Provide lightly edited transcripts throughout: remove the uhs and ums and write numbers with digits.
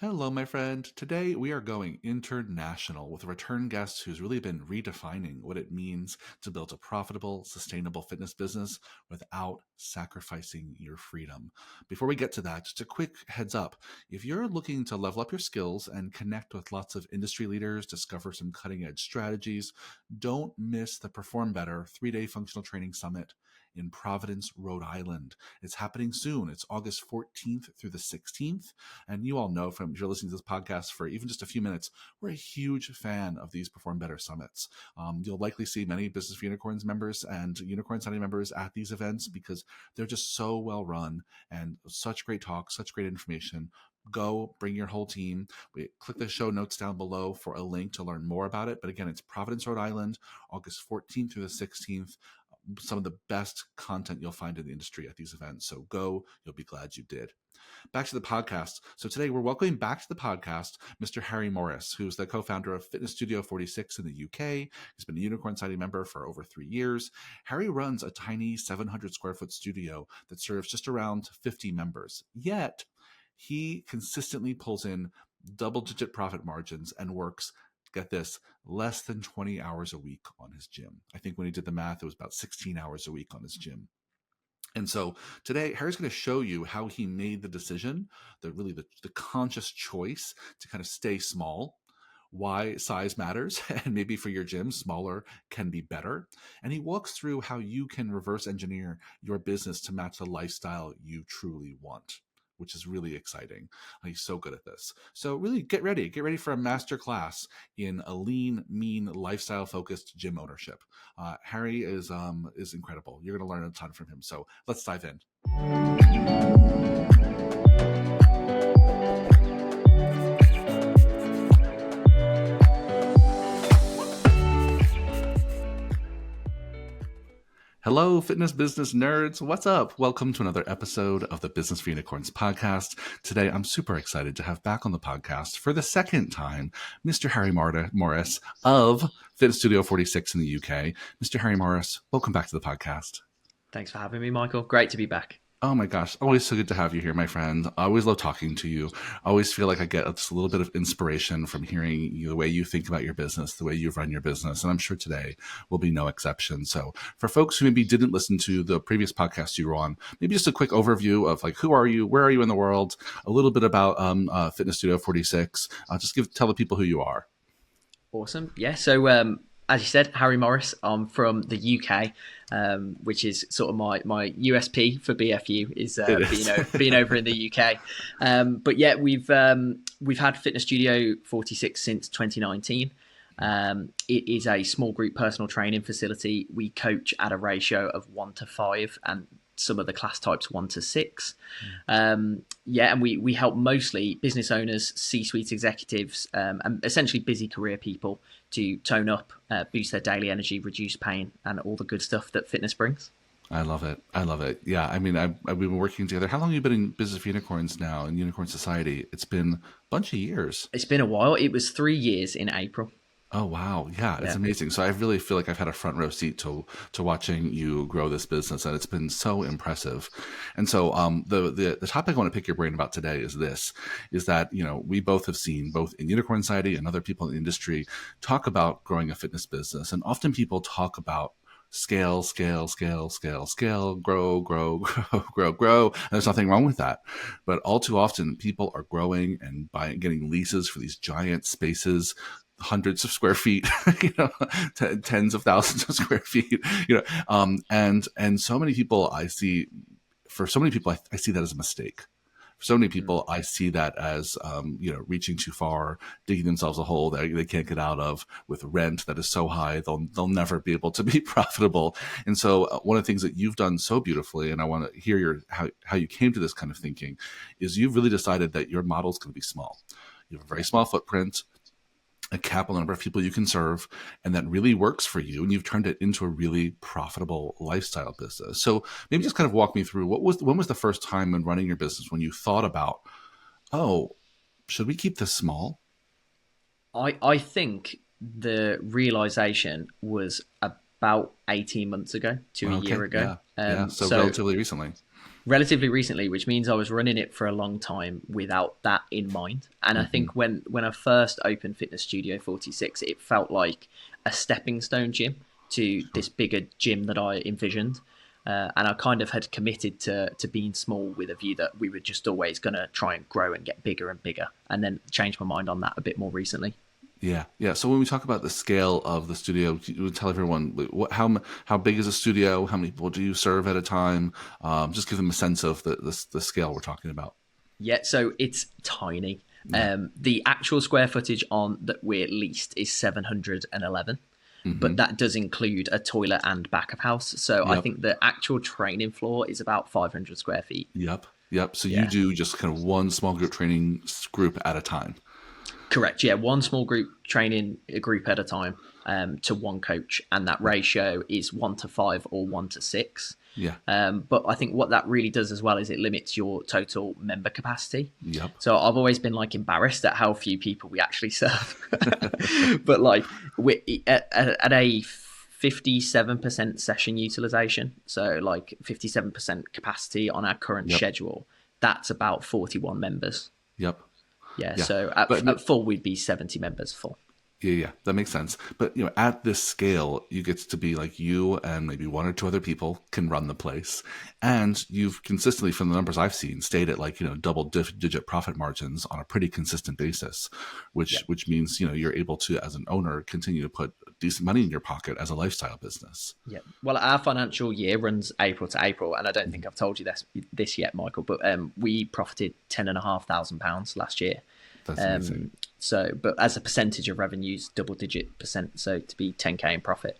Hello, my friend. Today we are going international with a return guest who's really been redefining what it means to build a profitable, sustainable fitness business without sacrificing your freedom. Before we get to that, just a quick heads up. If you're looking to level up your skills and connect with lots of industry leaders, discover some cutting edge strategies, don't miss the Perform Better 3-day functional training summit in Providence, Rhode Island. It's happening soon. It's August 14th through the 16th. And you all know from if you're listening to this podcast for even just a few minutes, we're a huge fan of these Perform Better summits. You'll likely see many Business for Unicorns members and Unicorn Society members at these events because they're just so well run and such great talks, such great information. Go, bring your whole team. Click the show notes down below for a link to learn more about it. But again, it's Providence, Rhode Island, August 14th through the 16th. Some of the best content you'll find in the industry at these events. So go, you'll be glad you did. Back to the podcast. So today we're welcoming back to the podcast Mr. Harry Morris, who's the co-founder of Fitness Studio 46 in the UK. He's been a Unicorn Society member for over 3 years. Harry runs a tiny 700 square foot studio that serves just around 50 members. Yet he consistently pulls in double-digit profit margins and works, get this, less than 20 hours a week on his gym. I think when he did the math, it was about 16 hours a week on his gym. And so today, Harry's going to show you how he made the decision, the conscious choice to kind of stay small, why size matters, and maybe for your gym, smaller can be better. And he walks through how you can reverse engineer your business to match the lifestyle you truly want, which is really exciting. He's so good at this. So really get ready for a master class in a lean, mean, lifestyle-focused gym ownership. Harry is incredible. You're going to learn a ton from him. So let's dive in. Hello, fitness business nerds. What's up? Welcome to another episode of the Business for Unicorns podcast. Today, I'm super excited to have back on the podcast for the second time, Mr. Harry Morris of Fitness Studio 46 in the UK. Mr. Harry Morris, welcome back to the podcast. Thanks for having me, Michael. Great to be back. Oh my gosh, always so good to have you here, my friend. I always love talking to you. I always feel like I get just a little bit of inspiration from hearing you, the way you think about your business, the way you run your business. And I'm sure today will be no exception. So for folks who maybe didn't listen to the previous podcast you were on, maybe just a quick overview of like, who are you? Where are you in the world? A little bit about Fitness Studio 46. Tell the people who you are. Awesome. Yeah. So as you said, Harry Morris, I'm from the UK, which is sort of my USP for BFU is being over in the UK. But yeah, we've had Fitness Studio 46 since 2019. It is a small group personal training facility. We coach at a ratio of 1-5 and some of the class types 1-6. And we help mostly business owners, C-suite executives, and essentially busy career people to tone up, boost their daily energy, reduce pain, and all the good stuff that fitness brings. I love it. Yeah, I mean, we've been working together. How long have you been in Business for Unicorns now, in Unicorn Society? It's been a bunch of years. It's been a while. It was 3 years in April. Oh, wow. Yeah, it's amazing. So I really feel like I've had a front row seat to watching you grow this business, and it's been so impressive. And so the topic I want to pick your brain about today is that, we both have seen, both in Unicorn Society and other people in the industry, talk about growing a fitness business. And often people talk about scale, grow. And there's nothing wrong with that. But all too often people are growing and getting leases for these giant spaces, hundreds of square feet, tens of thousands of square feet, and so many people I see that as a mistake. For so many people, I see that as, reaching too far, digging themselves a hole that they can't get out of with rent that is so high, they'll never be able to be profitable. And so one of the things that you've done so beautifully, and I want to hear how you came to this kind of thinking, is you've really decided that your model is going to be small. You have a very small footprint, a cap on the number of people you can serve, and that really works for you, and you've turned it into a really profitable lifestyle business. So maybe just kind of walk me through when was the first time when running your business when you thought about, should we keep this small? I think the realization was about 18 months ago to a year ago. So relatively recently. Relatively recently, which means I was running it for a long time without that in mind. And I Mm-hmm. think when I first opened Fitness Studio 46, it felt like a stepping stone gym to Sure. this bigger gym that I envisioned. And I kind of had committed to being small with a view that we were just always going to try and grow and get bigger and bigger, and then changed my mind on that a bit more recently. Yeah, yeah. So when we talk about the scale of the studio, you would tell everyone how big is a studio? How many people do you serve at a time? Just give them a sense of the scale we're talking about. Yeah, so it's tiny. Yeah. The actual square footage on that we're leased is 711, Mm-hmm. but that does include a toilet and back of house. So I Yep. think the actual training floor is about 500 square feet. Yep. Yep. So you Yeah, do just kind of one small group training group at a time. correct. Yeah, one small group training a group at a time to one coach, and that Yep. ratio is 1 to 5 or 1 to 6. Yeah. But I think what that really does as well is it limits your total member capacity. Yep. So I've always been like embarrassed at how few people we actually serve. But like we at a 57% session utilization, so like 57% capacity on our current Yep. schedule, that's about 41 members. Yep. Yeah, Yeah. so But at full we'd be 70 members full. yeah, yeah, that makes sense. But at this scale, you get to be like you and maybe one or two other people can run the place, and you've consistently, from the numbers I've seen, stayed at like double-digit profit margins on a pretty consistent basis, Yeah. which means you're able to, as an owner, continue to put decent money in your pocket as a lifestyle business. Yeah. Well, our financial year runs April to April, and I don't think I've told you this yet, Michael. But we profited £10,500 last year. That's amazing. But as a percentage of revenues, double-digit percent. So to be 10K in profit.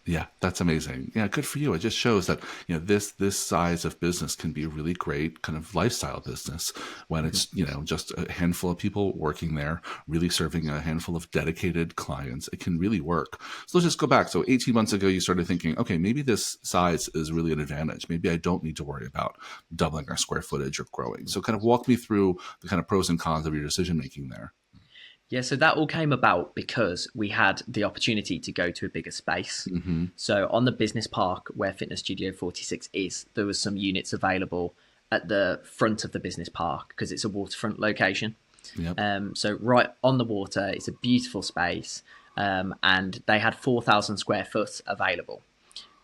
Yeah, that's amazing. Yeah, good for you. It just shows that this size of business can be a really great kind of lifestyle business when Mm-hmm. it's just a handful of people working there, really serving a handful of dedicated clients. It can really work. So let's just go back. So 18 months ago, you started thinking, okay, maybe this size is really an advantage. Maybe I don't need to worry about doubling our square footage or growing. So kind of walk me through the kind of pros and cons of your decision making there. Yeah, so that all came about because we had the opportunity to go to a bigger space. Mm-hmm. So on the business park where Fitness Studio 46 is, there was some units available at the front of the business park because it's a waterfront location. Yep. So right on the water, it's a beautiful space, and they had 4,000 square foot available,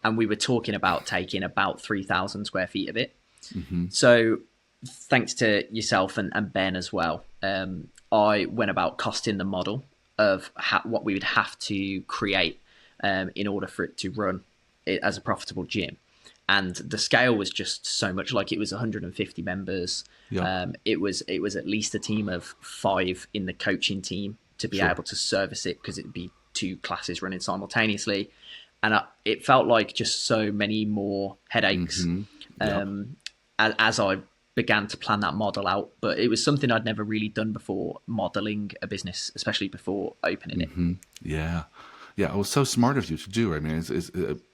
and we were talking about taking about 3,000 square feet of it. Mm-hmm. So thanks to yourself and Ben as well, I went about costing the model of what we would have to create in order for it to run it as a profitable gym. And the scale was just so much. Like, it was 150 members. Yep. It was at least a team of 5 in the coaching team to be Sure. able to service it, because it'd be 2 classes running simultaneously. And it felt like just so many more headaches Mm-hmm. Yep. as I began to plan that model out. But it was something I'd never really done before, modeling a business, especially before opening it. Mm-hmm. Yeah. Yeah, it was so smart of you to do. I mean,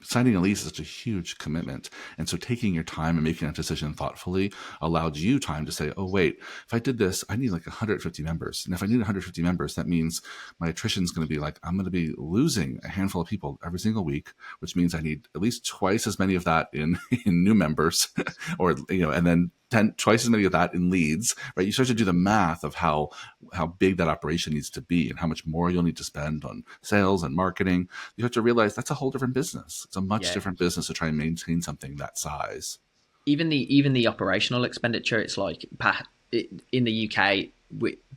signing a lease is such a huge commitment. And so taking your time and making that decision thoughtfully allowed you time to say, oh, wait, if I did this, I need like 150 members. And if I need 150 members, that means my attrition is going to be like, I'm going to be losing a handful of people every single week, which means I need at least twice as many of that in new members or, and then twice as many of that in leads, right? You start to do the math of how big that operation needs to be and how much more you'll need to spend on sales and marketing. You have to realize that's a whole different business. It's a much Yeah. different business to try and maintain something that size. Even the operational expenditure, it's like in the UK,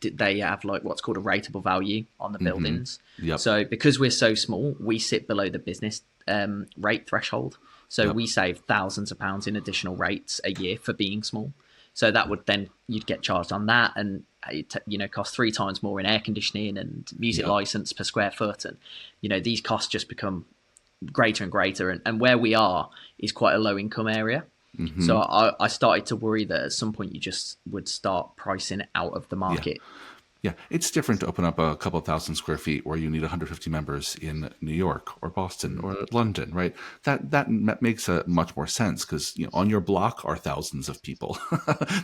they have like what's called a rateable value on the buildings. Yep. So because we're so small, we sit below the business rate threshold. So Yep. we save thousands of pounds in additional rates a year for being small. So that would then, you'd get charged on that, and it cost 3 times more in air conditioning and music Yep. license per square foot, and these costs just become greater and greater. And where we are is quite a low income area. Mm-hmm. So I started to worry that at some point you just would start pricing it out of the market. Yeah, it's different to open up a couple thousand square feet where you need 150 members in New York or Boston or London, right? That makes a much more sense because on your block are thousands of people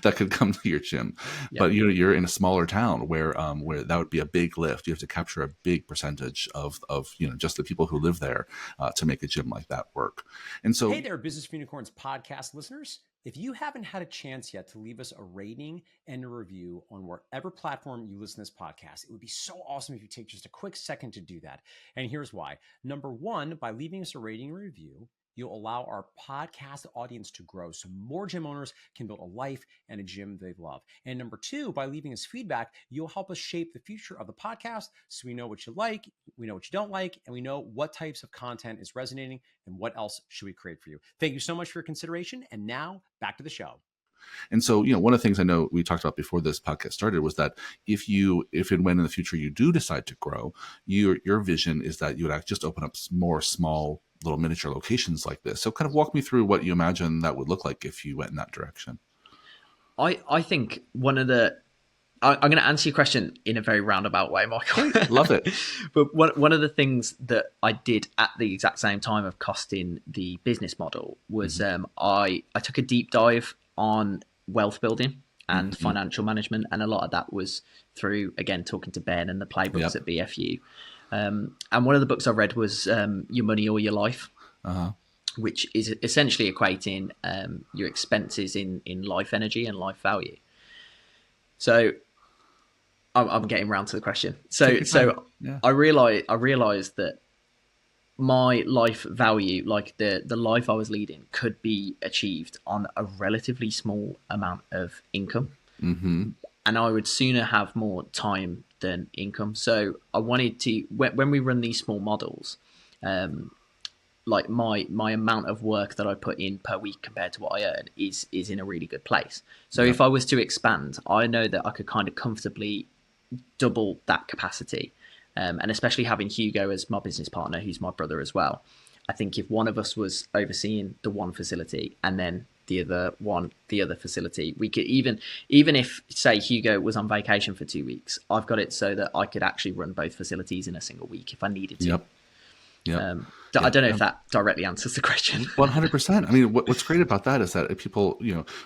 that could come to your gym, Yeah. but you're in a smaller town where that would be a big lift. You have to capture a big percentage of just the people who live there to make a gym like that work. And so, Hey there, Business for Unicorns podcast listeners. If you haven't had a chance yet to leave us a rating and a review on wherever platform you listen to this podcast, it would be so awesome if you take just a quick second to do that. And here's why. Number one, by leaving us a rating and review, you'll allow our podcast audience to grow so more gym owners can build a life and a gym they love. And number two, by leaving us feedback, you'll help us shape the future of the podcast so we know what you like, we know what you don't like, and we know what types of content is resonating and what else should we create for you. Thank you so much for your consideration. And now back to the show. And so, one of the things I know we talked about before this podcast started was that if and when in the future you do decide to grow, your vision is that you would just open up more small little miniature locations like this. So kind of walk me through what you imagine that would look like if you went in that direction. I think one of the I'm going to answer your question in a very roundabout way, Michael. Love it. But one of the things that I did at the exact same time of costing the business model was I took a deep dive on wealth building and financial management, and a lot of that was through, again, talking to Ben and the playbooks at BFU. And one of the books I read was Your Money or Your Life, which is essentially equating your expenses in life energy and life value. So I'm getting round to the question. So I realized that my life value, like the life I was leading, could be achieved on a relatively small amount of income. And I would sooner have more time than income. So I wanted to, when we run these small models, like my amount of work that I put in per week compared to what I earn is in a really good place. So if I was to expand, I know that I could kind of comfortably double that capacity. And especially having Hugo as my business partner, who's my brother as well, I think if one of us was overseeing the one facility and then the other facility, we could even if, say, Hugo was on vacation for 2 weeks, I've got it so that I could actually run both facilities in a single week if I needed to. I don't know if that directly answers the question. 100%. I mean, what's great about that is that people,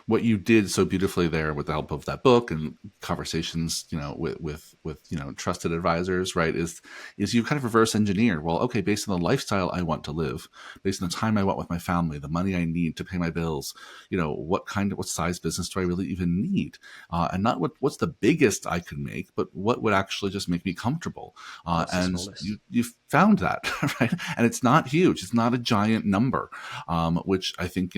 what you did so beautifully there with the help of that book and conversations, with trusted advisors, right, is you kind of reverse engineer. Well, okay, based on the lifestyle I want to live, based on the time I want with my family, the money I need to pay my bills, what size business do I really even need? And not what's the biggest I could make, but what would actually just make me comfortable. And you found that, right? And it's not huge. It's not a giant number, which I think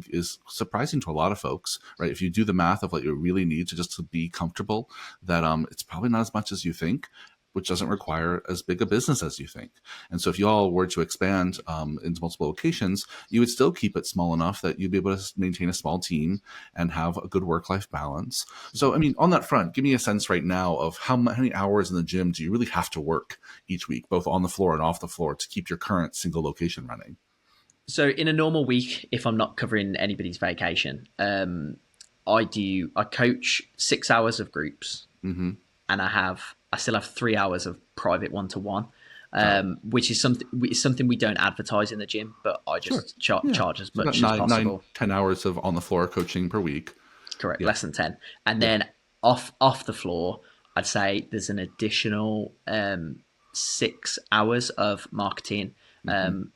is surprising to a lot of folks, right? If you do the math of what you really need to be comfortable, that it's probably not as much as you think, which doesn't require as big a business as you think. And so if you all were to expand into multiple locations, you would still keep it small enough that you'd be able to maintain a small team and have a good work-life balance. So, I mean, on that front, give me a sense right now of how many hours in the gym do you really have to work each week, both on the floor and off the floor, to keep your current single location running? So in a normal week, if I'm not covering anybody's vacation, I coach 6 hours of groups, and I still have 3 hours of private one-to-one, which is something we don't advertise in the gym, but I just charge as much as possible. 10 hours of on the floor coaching per week. Correct, less than 10. And then off the floor, I'd say there's an additional 6 hours of marketing,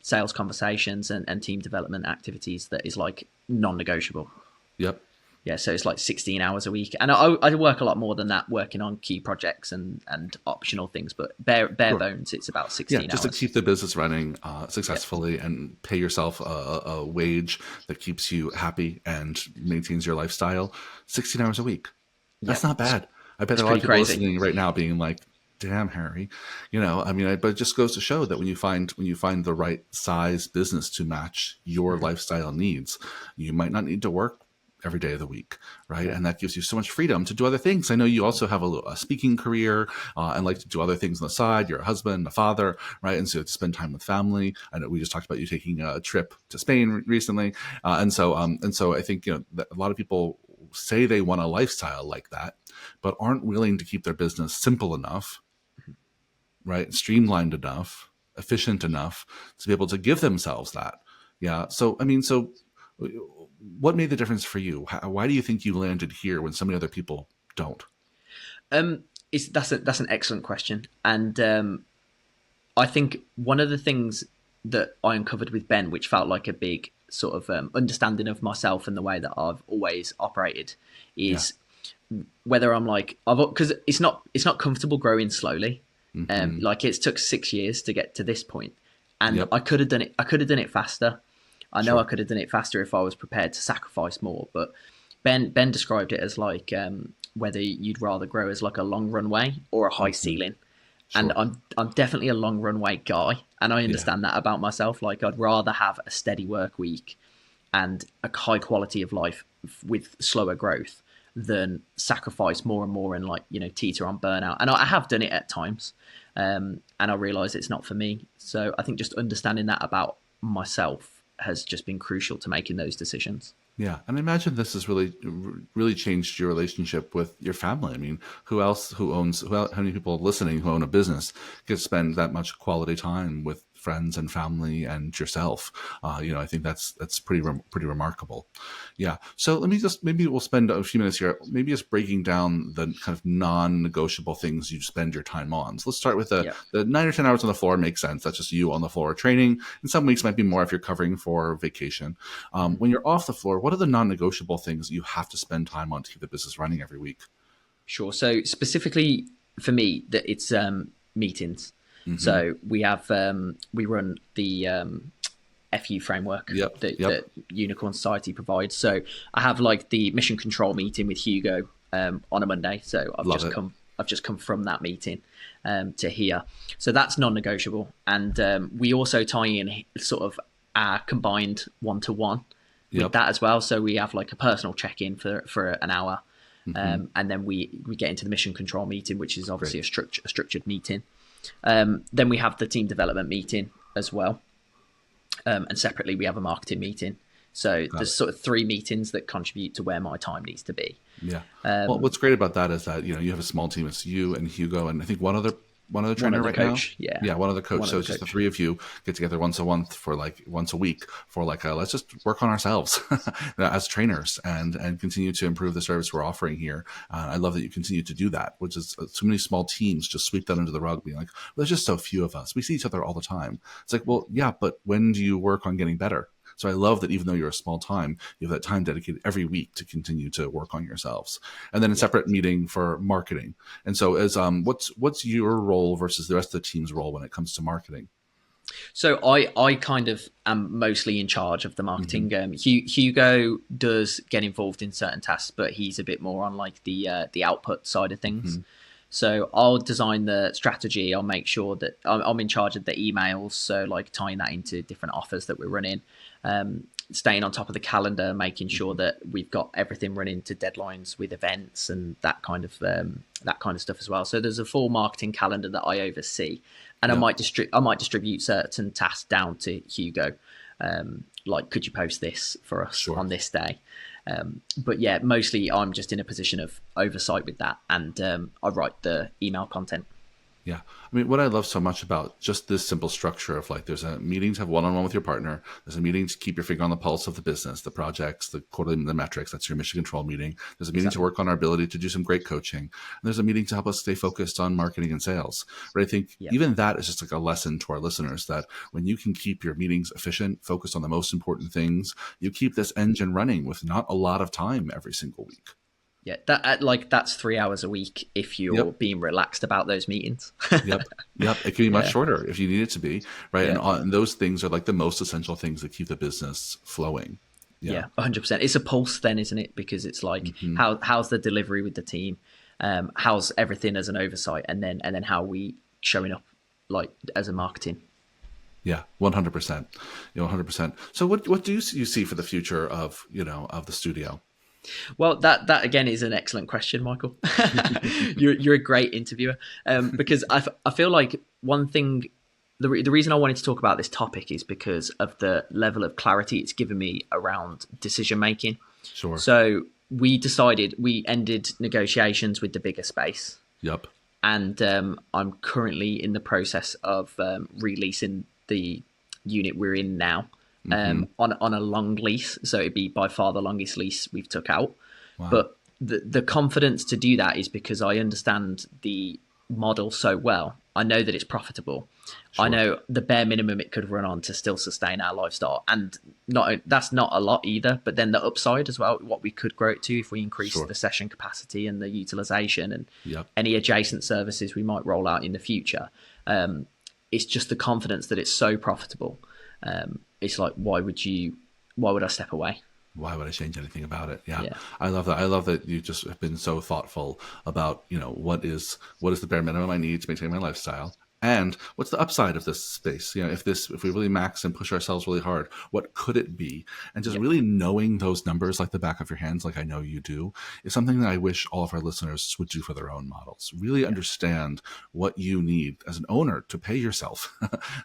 sales conversations and team development activities that is like non-negotiable. Yep. Yeah, so it's like 16 hours a week. And I work a lot more than that, working on key projects and optional things. But bare bones, it's about 16 hours. Just to keep the business running successfully and pay yourself a wage that keeps you happy and maintains your lifestyle. 16 hours a week. That's not bad. I bet there are a lot of people listening right now being like, damn, Harry, but it just goes to show that when you find the right size business to match your lifestyle needs, you might not need to work every day of the week, right? And that gives you so much freedom to do other things. I know you also have a speaking career and like to do other things on the side. You're a husband, a father, right? And so to spend time with family. I know we just talked about you taking a trip to Spain recently, and so I think that a lot of people say they want a lifestyle like that, but aren't willing to keep their business simple enough, right? Streamlined enough, efficient enough to be able to give themselves that. Yeah. So what made the difference for you? Why do you think you landed here when so many other people don't? That's an excellent question. And I think one of the things that I uncovered with Ben, which felt like a big sort of understanding of myself and the way that I've always operated is whether I'm like, because it's not comfortable growing slowly. Like it's took 6 years to get to this point, and I could have done it. I could have done it faster. I know I could have done it faster if I was prepared to sacrifice more. But Ben described it as like whether you'd rather grow as like a long runway or a high ceiling. Sure. And I'm definitely a long runway guy, and I understand that about myself. Like I'd rather have a steady work week and a high quality of life with slower growth than sacrifice more and more and like, you know, teeter on burnout. And I have done it at times, and I realise it's not for me. So I think just understanding that about myself has just been crucial to making those decisions. Yeah, and I imagine this has really changed your relationship with your family. I mean, how many people listening who own a business get to spend that much quality time with friends and family and yourself? I think that's pretty remarkable. Yeah. So maybe we'll spend a few minutes here, maybe just breaking down the kind of non-negotiable things you spend your time on. So let's start with the 9 or 10 hours on the floor makes sense. That's just you on the floor training. And some weeks might be more if you're covering for vacation. When you're off the floor, what are the non-negotiable things you have to spend time on to keep the business running every week? Sure. So specifically for me, that it's meetings. So we have we run the FU framework that Unicorn Society provides. So I have like the mission control meeting with Hugo on a Monday. So I've just come from that meeting to here. So that's non-negotiable, and we also tie in sort of our combined one-to-one with that as well. So we have like a personal check-in for an hour, and then we get into the mission control meeting, which is obviously a structured meeting. Then we have the team development meeting as well, and separately we have a marketing meeting. So there's sort of 3 meetings that contribute to where my time needs to be. Yeah. Well, what's great about that is that, you know, you have a small team. It's you and Hugo and I think one other trainer right coach, now. Yeah, one other coach. So it's just the 3 of you get together once a week for like let's just work on ourselves as trainers and continue to improve the service we're offering here. I love that you continue to do that, which is so many small teams just sweep that under the rug, being like, well, there's just so few of us. We see each other all the time. It's like, well, yeah, but when do you work on getting better? So I love that even though you're a small time, you have that time dedicated every week to continue to work on yourselves. And then a separate meeting for marketing. And so as what's your role versus the rest of the team's role when it comes to marketing? So I kind of am mostly in charge of the marketing. Hugo does get involved in certain tasks, but he's a bit more on like the output side of things. So I'll design the strategy. I'll make sure that I'm in charge of the emails. So like tying that into different offers that we're running, staying on top of the calendar, making sure that we've got everything running to deadlines with events and that kind of stuff as well. So there's a full marketing calendar that I oversee, and I might distribute certain tasks down to Hugo. Like, could you post this for us on this day? But yeah, mostly I'm just in a position of oversight with that, and I write the email content. Yeah. I mean, what I love so much about just this simple structure of like, there's a meeting to have one-on-one with your partner. There's a meeting to keep your finger on the pulse of the business, the projects, the quarterly, the metrics. That's your mission control meeting. There's a meeting to work on our ability to do some great coaching. And there's a meeting to help us stay focused on marketing and sales. But I think even that is just like a lesson to our listeners that when you can keep your meetings efficient, focused on the most important things, you keep this engine running with not a lot of time every single week. Yeah, that's 3 hours a week if you're being relaxed about those meetings. Yep. It can be much shorter if you need it to be, right? And those things are like the most essential things that keep the business flowing. Yeah, 100%. It's a pulse then, isn't it? Because it's like how's the delivery with the team, how's everything as an oversight, and then how are we showing up like as a marketing. Yeah, 100%. 100%. So what do you see for the future of the studio? Well, that again is an excellent question, Michael. You're a great interviewer, because I feel like one thing, the reason I wanted to talk about this topic is because of the level of clarity it's given me around decision making. Sure. So we ended negotiations with the bigger space. Yep. And I'm currently in the process of releasing the unit we're in now. On a long lease, so it'd be by far the longest lease we've took out. Wow. But the confidence to do that is because I understand the model so well I know that it's profitable. Sure. I know the bare minimum it could run on to still sustain our lifestyle, and that's not a lot either. But then the upside as well, what we could grow it to if we increase Sure. the session capacity and the utilization and Yep. any adjacent services we might roll out in the future. It's just the confidence that it's so profitable. It's like, why would I step away? Why would I change anything about it? Yeah. Yeah. I love that. I love that you just have been so thoughtful about, what is the bare minimum I need to maintain my lifestyle, and what's the upside of this space? If we really max and push ourselves really hard, what could it be? And just really knowing those numbers like the back of your hands, like I know you do, is something that I wish all of our listeners would do for their own models. Really understand what you need as an owner to pay yourself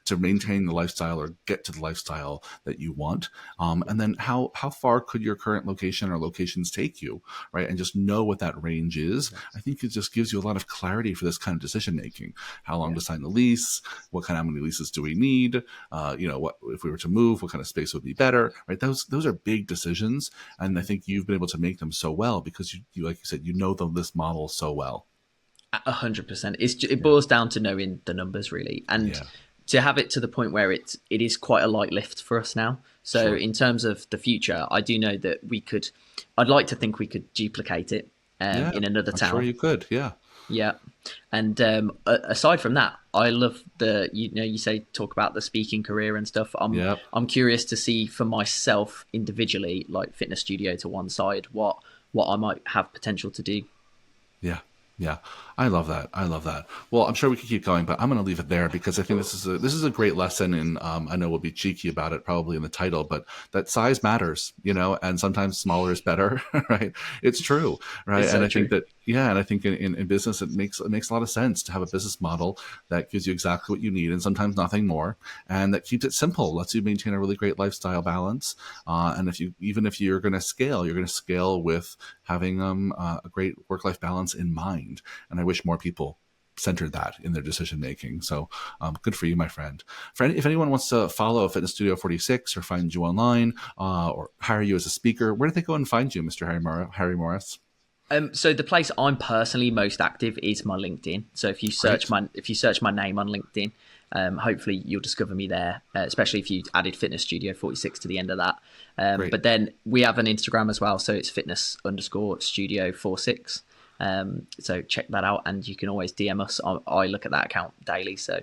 to maintain the lifestyle or get to the lifestyle that you want. And then how far could your current location or locations take you, right? And just know what that range is. I think it just gives you a lot of clarity for this kind of decision making. How long to sign the lease? How many leases do we need? What if we were to move? What kind of space would be better? Right? Those are big decisions, and I think you've been able to make them so well because you like you said, this model so well. 100%. It boils down to knowing the numbers really, and to have it to the point where it is quite a light lift for us now. So in terms of the future, I do know that I'd like to think we could duplicate it in another town. I'm sure you could. Yeah. And aside from that, I love you talk about the speaking career and stuff. I'm curious to see for myself individually, like fitness studio to one side, what I might have potential to do. Yeah, I love that. Well, I'm sure we could keep going, but I'm going to leave it there because I think this is a great lesson. And I know we'll be cheeky about it probably in the title, but that size matters, and sometimes smaller is better, right? It's true, right? It's and so I true. think that, and I think in business it makes a lot of sense to have a business model that gives you exactly what you need and sometimes nothing more, and that keeps it simple, lets you maintain a really great lifestyle balance. And if you're going to scale with having a great work-life balance in mind. And I wish more people centered that in their decision making. So good for you, my friend. If anyone wants to follow Fitness Studio 46 or find you online or hire you as a speaker, where do they go and find you, Mr. Harry Morris? So the place I'm personally most active is my LinkedIn. So if you search my name on LinkedIn, hopefully you'll discover me there, especially if you added Fitness Studio 46 to the end of that. But then we have an Instagram as well. So it's fitness_studio 46. So check that out, and you can always DM us. I look at that account daily. So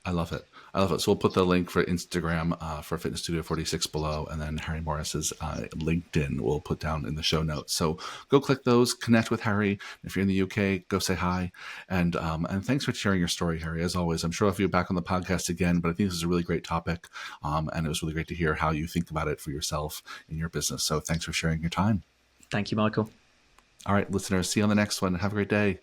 I love it. So we'll put the link for Instagram for Fitness Studio 46 below, and then Harry Morris's LinkedIn we'll put down in the show notes. So go click those, connect with Harry. If you're in the UK, go say hi. And thanks for sharing your story, Harry. As always, I'm sure I'll have you back on the podcast again, but I think this is a really great topic. And it was really great to hear how you think about it for yourself in your business. So thanks for sharing your time. Thank you, Michael. All right, listeners, see you on the next one. Have a great day.